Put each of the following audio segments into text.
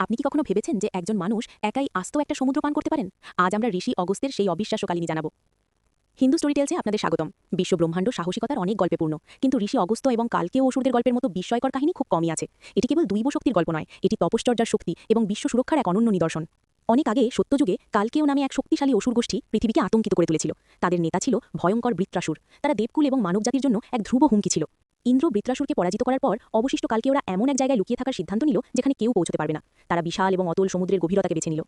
আপনি কি কখনো ভেবেছেন যে একজন মানুষ একাই আস্ত একটা সমুদ্র পান করতে পারেন? আজ আমরা ঋষি অগস্ত্যের সেই অবিশ্বাস্য কাহিনী জানাবো। হিন্দু স্টোরি টেলসে আপনাদের স্বাগতম। বিশ্ব ব্রহ্মাণ্ড সাহসিকতার অনেক গল্পে পূর্ণ, কিন্তু ঋষি অগস্ত্য এবং কালকেয় অসুরদের গল্পের মতো বিস্ময়কর কাহিনী খুব কমই আছে। এটি কেবল দৈব শক্তির গল্প নয়, এটি তপশ্চর্যার শক্তি এবং বিশ্ব সুরক্ষার এক অনন্য নিদর্শন। অনেক আগে সত্যযুগে কালকেয় নামে এক শক্তিশালী অসুর গোষ্ঠী পৃথিবীকে আতঙ্কিত করে তুলেছিল। তাদের নেতা ছিল ভয়ঙ্কর বৃত্রাসুর। তারা দেবকুল এবং মানবজাতির জন্য এক ধ্রুব হুমকি ছিল। ইন্দ্র বৃত্রাসুরকে পরাজিত করার পর অবশিষ্ট কালকেয়রা এমন এক জায়গায় লুকিয়ে থাকার সিদ্ধান্ত নিল যেখানে কেউ পৌঁছতে পারবে না। তারা বিশাল এবং অতল সমুদ্রের গভীরতাকে বেছে নিল।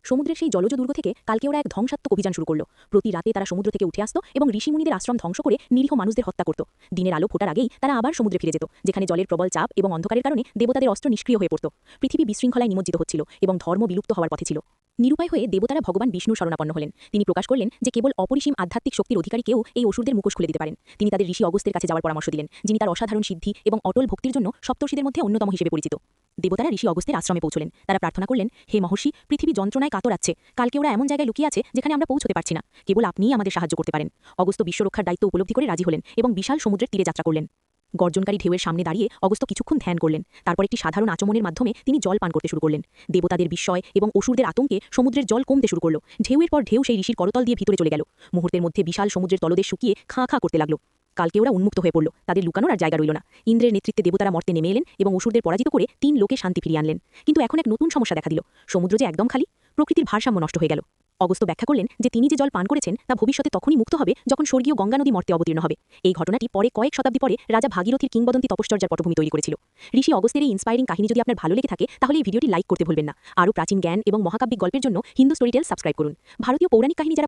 সমুদ্রের সেই জলজ দুর্গ থেকে কালকেওরা এক ধ্বংসাত্মক অভিযান শুরু করল। প্রতি রাতে তারা সমুদ্র থেকে উঠে আসত এবং ঋষিমুনিদের আশ্রম ধ্বংস করে নিরীহ মানুষদের হত্যা করত। দিনের আলো ফোটার আগেই তারা আবার সমুদ্রে ফিরে যেত, যেখানে জলের প্রবল চাপ এবং অন্ধকারের কারণে দেবতাদের অস্ত্র নিষ্ক্রিয় হয়ে পড়ত। পৃথিবী বিশৃঙ্খলায় নিমজ্জিত হচ্ছিল এবং ধর্ম বিলুপ্ত হওয়ার পথে ছিল। নিরুপায় হয়ে দেবতারা ভগবান বিষ্ণুর শরণাপন্ন হলেন। তিনি প্রকাশ করলেন যে কেবল অপরিসীম আধ্যাত্মিক শক্তির অধিকারী কেউ এই অসুরদের মুখোশ খুলে দিতে পারেন। তিনি তাদের ঋষি অগস্ত্যের কাছে যাওয়ার পরামর্শ দিলেন, যিনি তার অসাধারণ সিদ্ধি এবং অটল ভক্তির জন্য সপ্তর্ষিদের মধ্যে অন্যতম হিসেবে পরিচিত। দেবতারা ঋষি অগস্ত্যের আশ্রমে পৌঁছলেন। তারা প্রার্থনা করলেন, হে মহর্ষি, পৃথিবী যন্ত্রণায় কাতরাচ্ছে। কালকে ওরা এমন জায়গায় লুকিয়ে আছে যেখানে আমরা পৌঁছতে পারছি না। কেবল আপনিই আমাদের সাহায্য করতে পারেন। অগস্ত্য বিশ্বরক্ষার দায়িত্ব উপলব্ধি করে রাজি হলেন এবং বিশাল সমুদ্রের তীরে যাত্রা করলেন। গর্জনকারী ঢেউয়ের সামনে দাঁড়িয়ে অগস্ত্য কিছুক্ষণ ধ্যান করলেন। তারপর একটি সাধারণ আচমনের মাধ্যমে তিনি জল পান করতে শুরু করলেন। দেবতাদের বিস্ময় এবং অসুরদের আতঙ্কে সমুদ্রের জল কমতে শুরু করল। ঢেউয়ের পর ঢেউ সেই ঋষির করতল দিয়ে ভিতরে চলে গেল। মুহূর্তের মধ্যে বিশাল সমুদ্রের তলদেশ শুকিয়ে খাঁ খাঁ করতে লাগলো। কালকে ওরা উন্মুক্ত হয়ে পড়ল। তাদের লুকানোর আর জায়গা রইল না। ইন্দ্রের নেতৃত্বে দেবতারা মর্তে নেমে এলেন এবং অসুরদের পরাজিত করে 3 লোকে শান্তি ফিরিয়ে আনলেন। কিন্তু এখন এক নতুন সমস্যা দেখা দিল। সমুদ্র যে একদম খালি, প্রকৃতির ভারসাম্য নষ্ট হয়ে গেল। অগস্ত্য ব্যাখ্যা করলেন যে তিনি যে জল পান করেছেন তা ভবিষ্যতে তখনই মুক্ত হবে যখন স্বর্গীয় গঙ্গা নদী মর্তে অবতীর্ণ হবে। এই ঘটনাটি পরে কয়েক শতাব্দী পরে রাজা ভাগীরথীর কিংবদন্তি তপশ্চর্যার পটভূমি তৈরি করেছিল। ঋষি অগস্ত্যের এই ইন্সপায়ারিং কাহিনী যদি আপনার ভালো লেগে থাকে তাহলে এই ভিডিওটি লাইক করতে ভুলবেন না। আরও প্রাচীন জ্ঞান এবং মহাকাব্যিক গল্পের জন্য হিন্দু স্টোরি টেলস সাবস্ক্রাইব করুন। ভারতীয় পৌরাণিক কাহিনী যারা